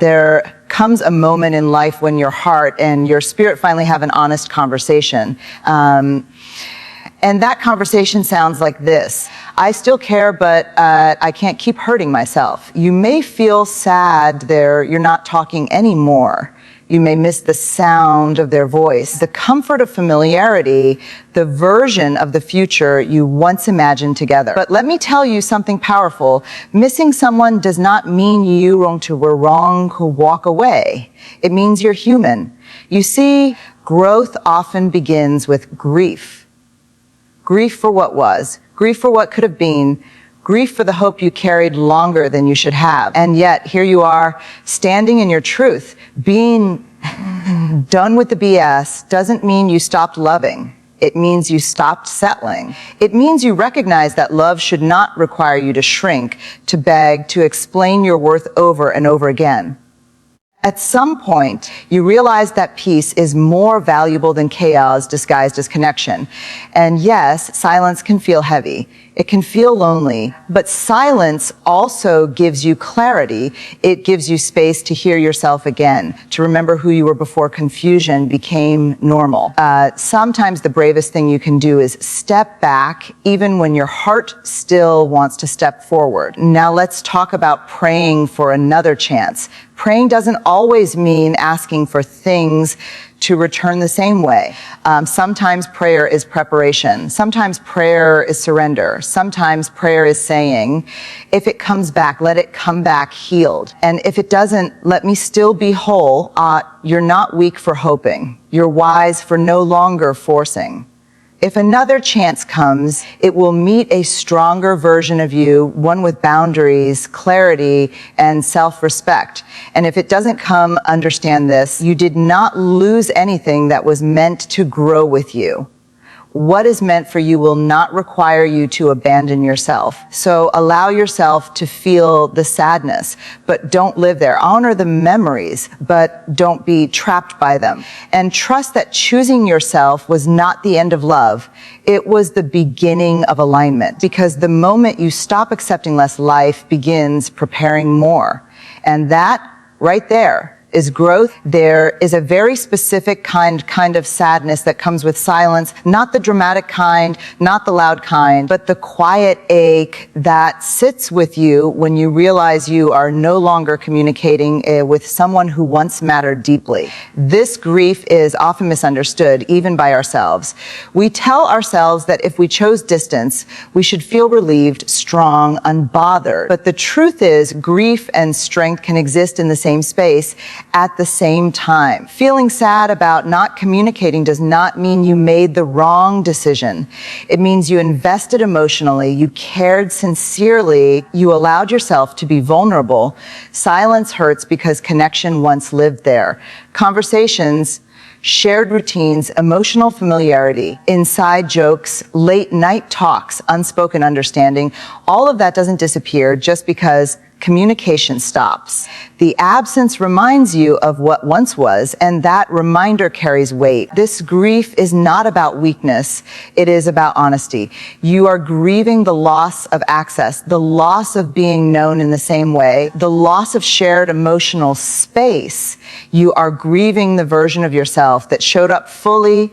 There comes a moment in life when your heart and your spirit finally have an honest conversation. And that conversation sounds like this. I still care, but I can't keep hurting myself. You may feel sad you're not talking anymore. You may miss the sound of their voice, the comfort of familiarity, the version of the future you once imagined together. But let me tell you something powerful. Missing someone does not mean you were wrong to walk away. It means you're human. You see, growth often begins with grief. Grief for what was, grief for what could have been, grief for the hope you carried longer than you should have. And yet, here you are, standing in your truth. Being done with the BS doesn't mean you stopped loving. It means you stopped settling. It means you recognize that love should not require you to shrink, to beg, to explain your worth over and over again. At some point, you realize that peace is more valuable than chaos disguised as connection. And yes, silence can feel heavy. It can feel lonely, but silence also gives you clarity. It gives you space to hear yourself again, to remember who you were before confusion became normal. Sometimes the bravest thing you can do is step back, even when your heart still wants to step forward. Now let's talk about praying for another chance. Praying doesn't always mean asking for things to return the same way. Sometimes prayer is preparation. Sometimes prayer is surrender. Sometimes prayer is saying, if it comes back, let it come back healed. And if it doesn't, let me still be whole. You're not weak for hoping. You're wise for no longer forcing. If another chance comes, it will meet a stronger version of you, one with boundaries, clarity, and self-respect. And if it doesn't come, understand this, you did not lose anything that was meant to grow with you. What is meant for you will not require you to abandon yourself. So allow yourself to feel the sadness, but don't live there. Honor the memories, but don't be trapped by them. And trust that choosing yourself was not the end of love. It was the beginning of alignment, because the moment you stop accepting less, life begins preparing more. And that right there is growth. There is a very specific kind of sadness that comes with silence, not the dramatic kind, not the loud kind, but the quiet ache that sits with you when you realize you are no longer communicating with someone who once mattered deeply. This grief is often misunderstood, even by ourselves. We tell ourselves that if we chose distance, we should feel relieved, strong, unbothered. But the truth is, grief and strength can exist in the same space at the same time. Feeling sad about not communicating does not mean you made the wrong decision. It means you invested emotionally, you cared sincerely, you allowed yourself to be vulnerable. Silence hurts because connection once lived there. Conversations, shared routines, emotional familiarity, inside jokes, late night talks, unspoken understanding, all of that doesn't disappear just because communication stops. The absence reminds you of what once was, and that reminder carries weight. This grief is not about weakness. It is about honesty. You are grieving the loss of access, the loss of being known in the same way, the loss of shared emotional space. You are grieving the version of yourself that showed up fully,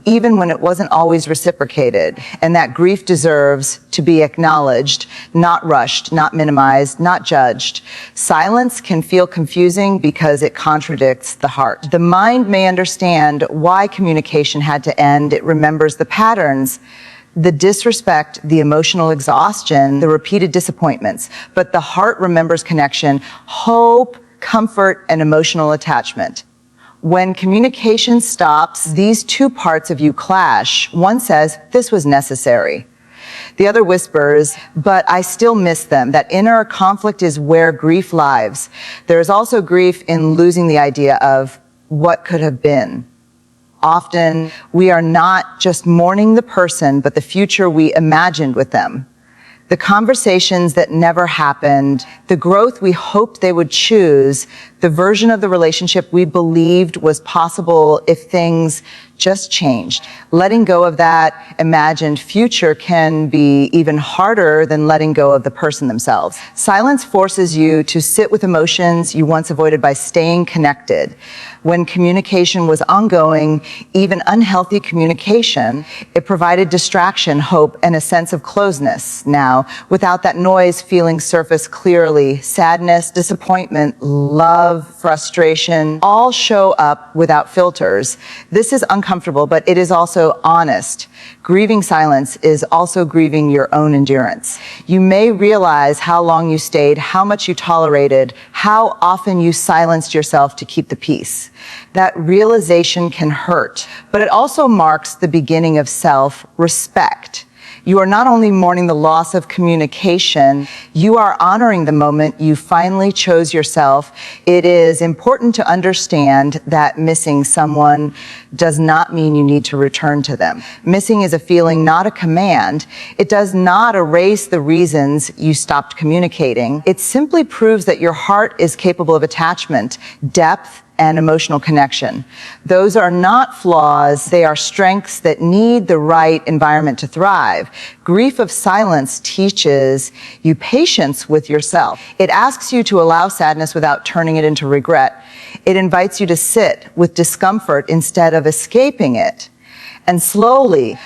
even when it wasn't always reciprocated. And that grief deserves to be acknowledged, not rushed, not minimized, not judged. Silence can feel confusing because it contradicts the heart. The mind may understand why communication had to end. It remembers the patterns, the disrespect, the emotional exhaustion, the repeated disappointments. But the heart remembers connection, hope, comfort, and emotional attachment. When communication stops, these two parts of you clash. One says, this was necessary. The other whispers, but I still miss them. That inner conflict is where grief lives. There is also grief in losing the idea of what could have been. Often, we are not just mourning the person, but the future we imagined with them. The conversations that never happened, the growth we hoped they would choose, the version of the relationship we believed was possible if things just changed. Letting go of that imagined future can be even harder than letting go of the person themselves. Silence forces you to sit with emotions you once avoided by staying connected. When communication was ongoing, even unhealthy communication, it provided distraction, hope, and a sense of closeness. Now, without that noise, feelings surface clearly. Sadness, disappointment, love, frustration, all show up without filters. This is uncomfortable, but it is also honest. Grieving silence is also grieving your own endurance. You may realize how long you stayed, how much you tolerated, how often you silenced yourself to keep the peace. That realization can hurt, but it also marks the beginning of self-respect. You are not only mourning the loss of communication, you are honoring the moment you finally chose yourself. It is important to understand that missing someone does not mean you need to return to them. Missing is a feeling, not a command. It does not erase the reasons you stopped communicating. It simply proves that your heart is capable of attachment, depth, and emotional connection. Those are not flaws, they are strengths that need the right environment to thrive. Grief of silence teaches you patience with yourself. It asks you to allow sadness without turning it into regret. It invites you to sit with discomfort instead of escaping it. And slowly,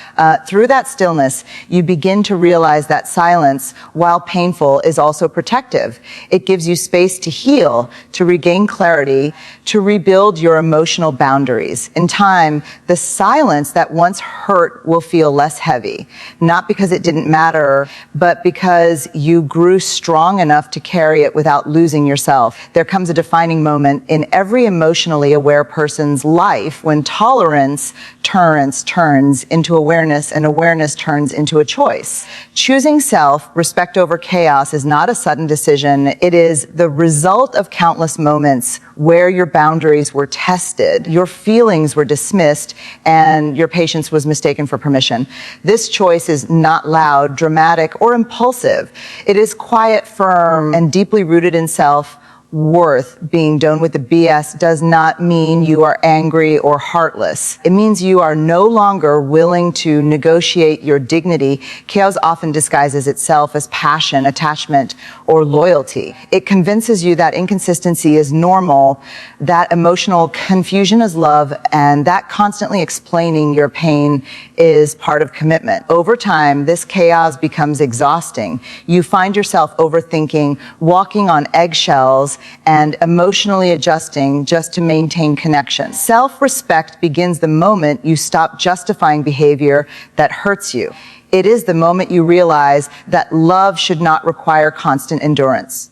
through that stillness, you begin to realize that silence, while painful, is also protective. It gives you space to heal, to regain clarity, to rebuild your emotional boundaries. In time, the silence that once hurt will feel less heavy, not because it didn't matter, but because you grew strong enough to carry it without losing yourself. There comes a defining moment in every emotionally aware person's life when tolerance turns into awareness, and awareness turns into a choice. Choosing self, respect over chaos, is not a sudden decision. It is the result of countless moments where your boundaries were tested, your feelings were dismissed, and your patience was mistaken for permission. This choice is not loud, dramatic, or impulsive. It is quiet, firm, and deeply rooted in self. Worth. Being done with the BS does not mean you are angry or heartless. It means you are no longer willing to negotiate your dignity. Chaos often disguises itself as passion, attachment, or loyalty. It convinces you that inconsistency is normal, that emotional confusion is love, and that constantly explaining your pain is part of commitment. Over time, this chaos becomes exhausting. You find yourself overthinking, walking on eggshells, and emotionally adjusting just to maintain connection. Self-respect begins the moment you stop justifying behavior that hurts you. It is the moment you realize that love should not require constant endurance.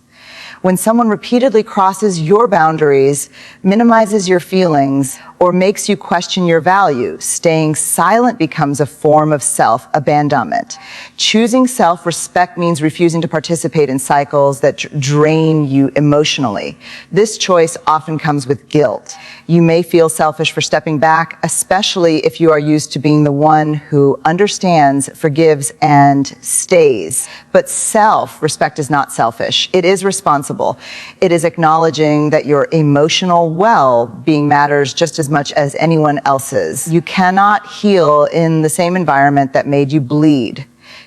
When someone repeatedly crosses your boundaries, minimizes your feelings, or makes you question your value, staying silent becomes a form of self-abandonment. Choosing self-respect means refusing to participate in cycles that drain you emotionally. This choice often comes with guilt. You may feel selfish for stepping back, especially if you are used to being the one who understands, forgives, and stays. But self-respect is not selfish. It is responsible. It is acknowledging that your emotional well-being matters just as much as anyone else's. You cannot heal in the same environment that made you bleed.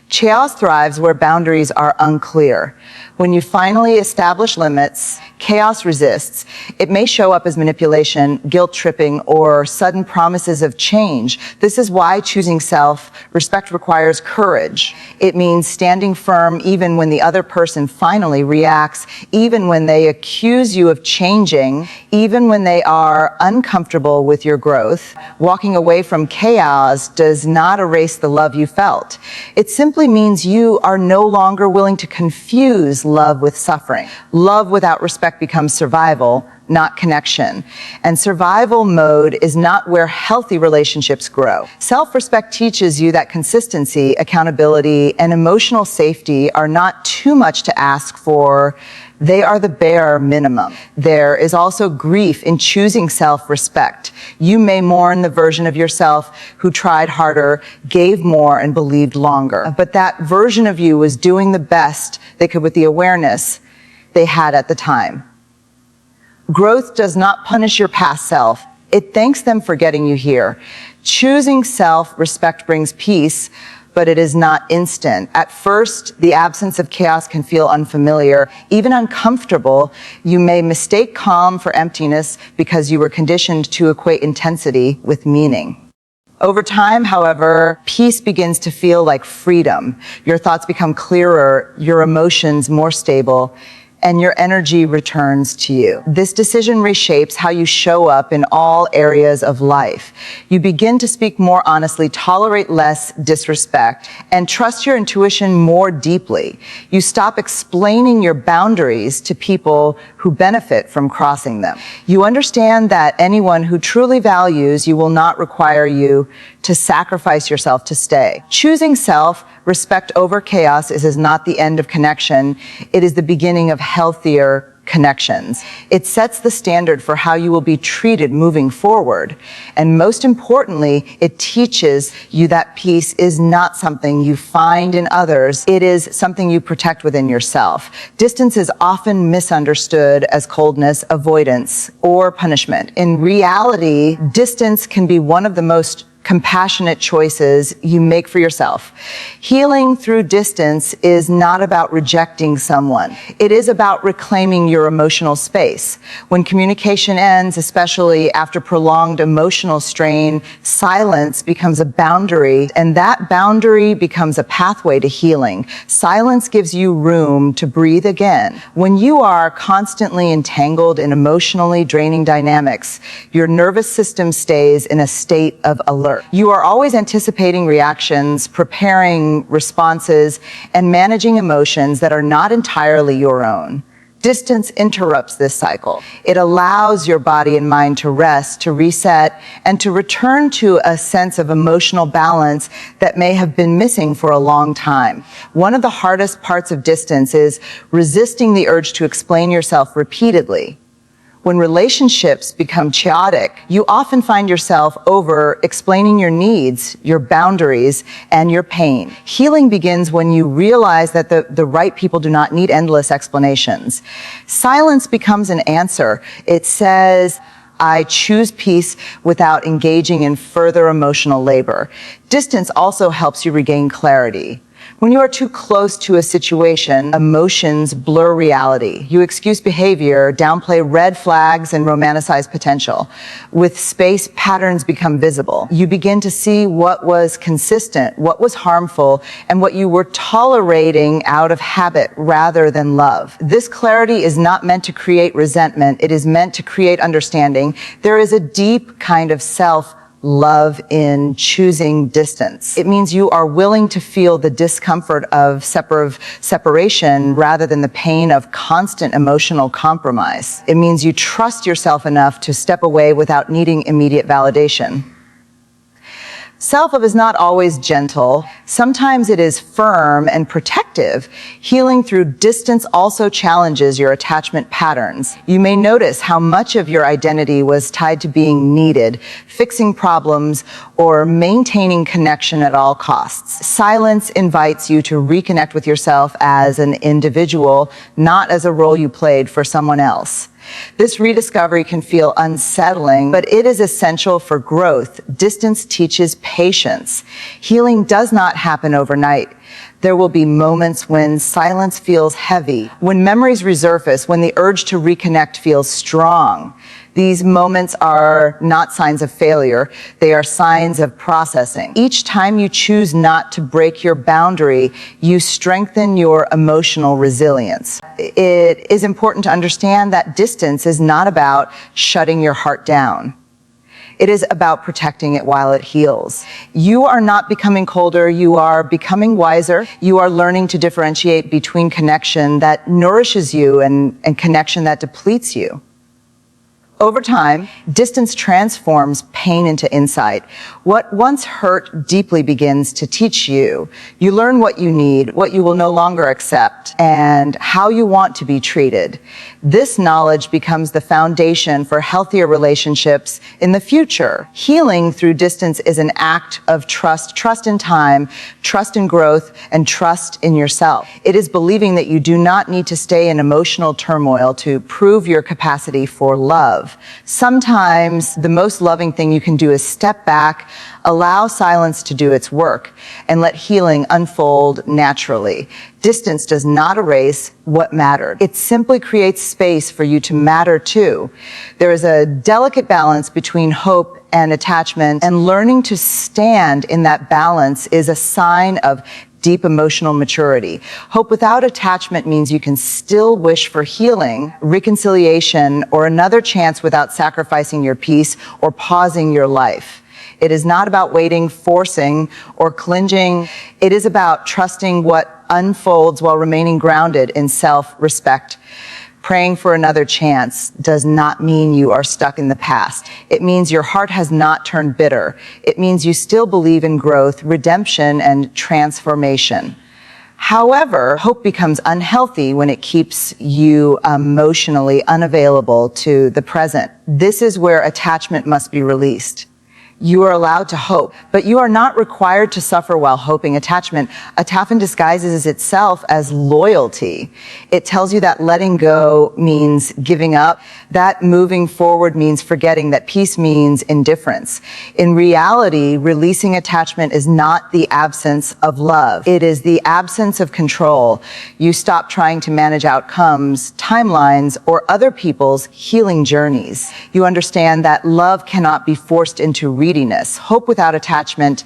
Chaos thrives where boundaries are unclear. When you finally establish limits, chaos resists. It may show up as manipulation, guilt tripping, or sudden promises of change. This is why choosing self-respect requires courage. It means standing firm even when the other person finally reacts, even when they accuse you of changing, even when they are uncomfortable with your growth. Walking away from chaos does not erase the love you felt. It simply means you are no longer willing to confuse love with suffering. Love without respect becomes survival, not connection. And survival mode is not where healthy relationships grow. Self-respect teaches you that consistency, accountability, and emotional safety are not too much to ask for. They are the bare minimum. There is also grief in choosing self-respect. You may mourn the version of yourself who tried harder, gave more, and believed longer. But that version of you was doing the best they could with the awareness they had at the time. Growth does not punish your past self. It thanks them for getting you here. Choosing self-respect brings peace, but it is not instant. At first, the absence of chaos can feel unfamiliar, even uncomfortable. You may mistake calm for emptiness because you were conditioned to equate intensity with meaning. Over time, however, peace begins to feel like freedom. Your thoughts become clearer, your emotions more stable, and your energy returns to you. This decision reshapes how you show up in all areas of life. You begin to speak more honestly, tolerate less disrespect, and trust your intuition more deeply. You stop explaining your boundaries to people who benefit from crossing them. You understand that anyone who truly values you will not require you to sacrifice yourself to stay. Choosing self-respect over chaos is not the end of connection. It is the beginning of healthier connections. It sets the standard for how you will be treated moving forward. And most importantly, it teaches you that peace is not something you find in others. It is something you protect within yourself. Distance is often misunderstood as coldness, avoidance, or punishment. In reality, distance can be one of the most compassionate choices you make for yourself. Healing through distance is not about rejecting someone. It is about reclaiming your emotional space. When communication ends, especially after prolonged emotional strain, silence becomes a boundary, and that boundary becomes a pathway to healing. Silence gives you room to breathe again. When you are constantly entangled in emotionally draining dynamics, your nervous system stays in a state of alert. You are always anticipating reactions, preparing responses, and managing emotions that are not entirely your own. Distance interrupts this cycle. It allows your body and mind to rest, to reset, and to return to a sense of emotional balance that may have been missing for a long time. One of the hardest parts of distance is resisting the urge to explain yourself repeatedly. When relationships become chaotic, you often find yourself over-explaining your needs, your boundaries, and your pain. Healing begins when you realize that the right people do not need endless explanations. Silence becomes an answer. It says, I choose peace without engaging in further emotional labor. Distance also helps you regain clarity. When you are too close to a situation, emotions blur reality. You excuse behavior, downplay red flags, and romanticize potential. With space, patterns become visible. You begin to see what was consistent, what was harmful, and what you were tolerating out of habit rather than love. This clarity is not meant to create resentment. It is meant to create understanding. There is a deep kind of self-love in choosing distance. It means you are willing to feel the discomfort of separation rather than the pain of constant emotional compromise. It means you trust yourself enough to step away without needing immediate validation. Self-love is not always gentle. Sometimes it is firm and protective. Healing through distance also challenges your attachment patterns. You may notice how much of your identity was tied to being needed, fixing problems, or maintaining connection at all costs. Silence invites you to reconnect with yourself as an individual, not as a role you played for someone else. This rediscovery can feel unsettling, but it is essential for growth. Distance teaches patience. Healing does not happen overnight. There will be moments when silence feels heavy, when memories resurface, when the urge to reconnect feels strong. These moments are not signs of failure. They are signs of processing. Each time you choose not to break your boundary, you strengthen your emotional resilience. It is important to understand that distance is not about shutting your heart down. It is about protecting it while it heals. You are not becoming colder, you are becoming wiser. You are learning to differentiate between connection that nourishes you and connection that depletes you. Over time, distance transforms pain into insight. What once hurt deeply begins to teach you. You learn what you need, what you will no longer accept, and how you want to be treated. This knowledge becomes the foundation for healthier relationships in the future. Healing through distance is an act of trust in time, trust in growth, and trust in yourself. It is believing that you do not need to stay in emotional turmoil to prove your capacity for love. Sometimes the most loving thing you can do is step back, allow silence to do its work, and let healing unfold naturally. Distance does not erase what mattered. It simply creates space for you to matter too. There is a delicate balance between hope and attachment, and learning to stand in that balance is a sign of deep emotional maturity. Hope without attachment means you can still wish for healing, reconciliation, or another chance without sacrificing your peace or pausing your life. It is not about waiting, forcing, or clinging. It is about trusting what unfolds while remaining grounded in self-respect. Praying for another chance does not mean you are stuck in the past. It means your heart has not turned bitter. It means you still believe in growth, redemption, and transformation. However, hope becomes unhealthy when it keeps you emotionally unavailable to the present. This is where attachment must be released. You are allowed to hope, but you are not required to suffer while hoping. Attachment often disguises itself as loyalty. It tells you that letting go means giving up, that moving forward means forgetting, that peace means indifference. In reality, releasing attachment is not the absence of love. It is the absence of control. You stop trying to manage outcomes, timelines, or other people's healing journeys. You understand that love cannot be forced into readiness. Hope without attachment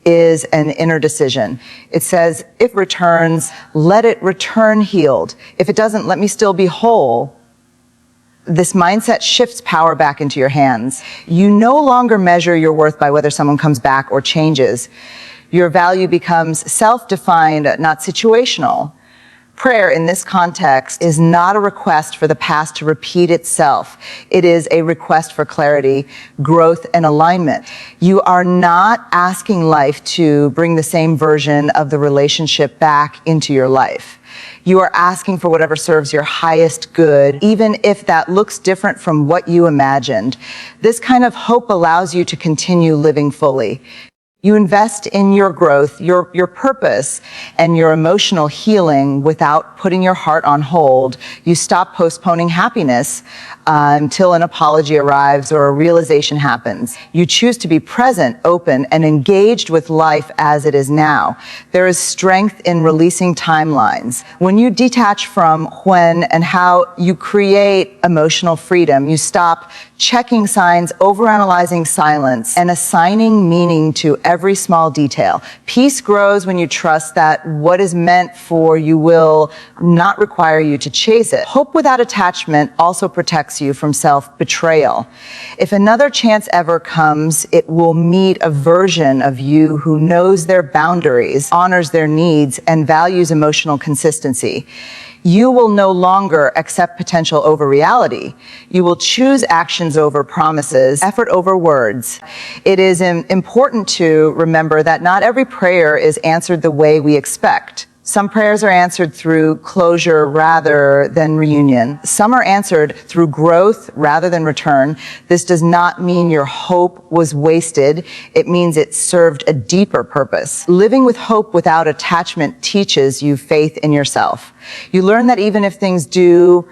is an inner decision. It says, if it returns, let it return healed. If it doesn't, let me still be whole. This mindset shifts power back into your hands. You no longer measure your worth by whether someone comes back or changes. Your value becomes self-defined, not situational. Prayer in this context is not a request for the past to repeat itself. It is a request for clarity, growth, and alignment. You are not asking life to bring the same version of the relationship back into your life. You are asking for whatever serves your highest good, even if that looks different from what you imagined. This kind of hope allows you to continue living fully. You invest in your growth, your purpose, and your emotional healing without putting your heart on hold. You stop postponing happiness until an apology arrives or a realization happens. You choose to be present, open, and engaged with life as it is now. There is strength in releasing timelines. When you detach from when and how, you create emotional freedom. You stop checking signs, overanalyzing silence, and assigning meaning to every small detail. Peace grows when you trust that what is meant for you will not require you to chase it. Hope without attachment also protects you from self-betrayal. If another chance ever comes, it will meet a version of you who knows their boundaries, honors their needs, and values emotional consistency. You will no longer accept potential over reality. You will choose actions over promises, effort over words. It is important to remember that not every prayer is answered the way we expect. Some prayers are answered through closure rather than reunion. Some are answered through growth rather than return. This does not mean your hope was wasted. It means it served a deeper purpose. Living with hope without attachment teaches you faith in yourself. You learn that even if things do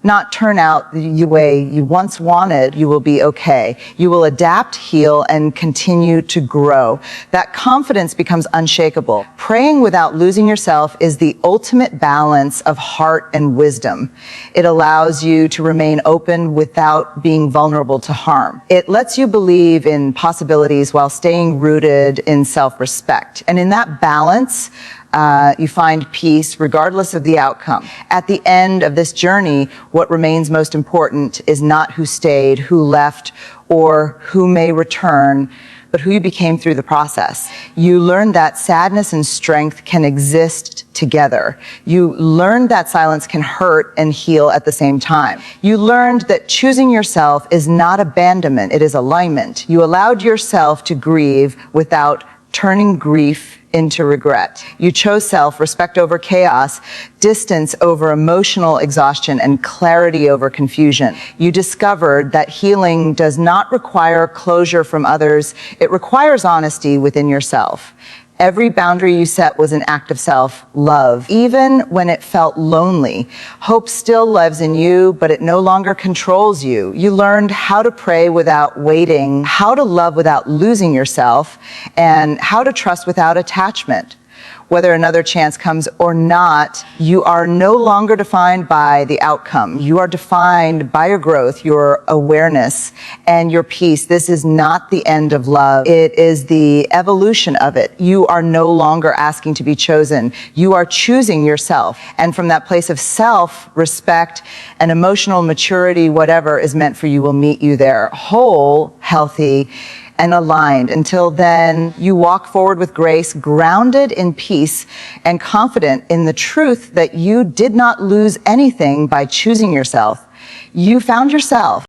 not turn out the way you once wanted, you will be okay. You will adapt, heal, and continue to grow. That confidence becomes unshakable. Praying without losing yourself is the ultimate balance of heart and wisdom. It allows you to remain open without being vulnerable to harm. It lets you believe in possibilities while staying rooted in self-respect. And in that balance, You find peace regardless of the outcome. At the end of this journey, what remains most important is not who stayed, who left, or who may return, but who you became through the process. You learned that sadness and strength can exist together. You learned that silence can hurt and heal at the same time. You learned that choosing yourself is not abandonment, it is alignment. You allowed yourself to grieve without turning grief into regret. You chose self, respect over chaos, distance over emotional exhaustion, and clarity over confusion. You discovered that healing does not require closure from others, it requires honesty within yourself. Every boundary you set was an act of self-love. Even when it felt lonely, hope still lives in you, but it no longer controls you. You learned how to pray without waiting, how to love without losing yourself, and how to trust without attachment. Whether another chance comes or not, you are no longer defined by the outcome. You are defined by your growth, your awareness, and your peace. This is not the end of love. It is the evolution of it. You are no longer asking to be chosen. You are choosing yourself. And from that place of self-respect and emotional maturity, whatever is meant for you will meet you there, whole, healthy, and aligned. Until then, you walk forward with grace, grounded in peace and confident in the truth that you did not lose anything by choosing yourself. You found yourself.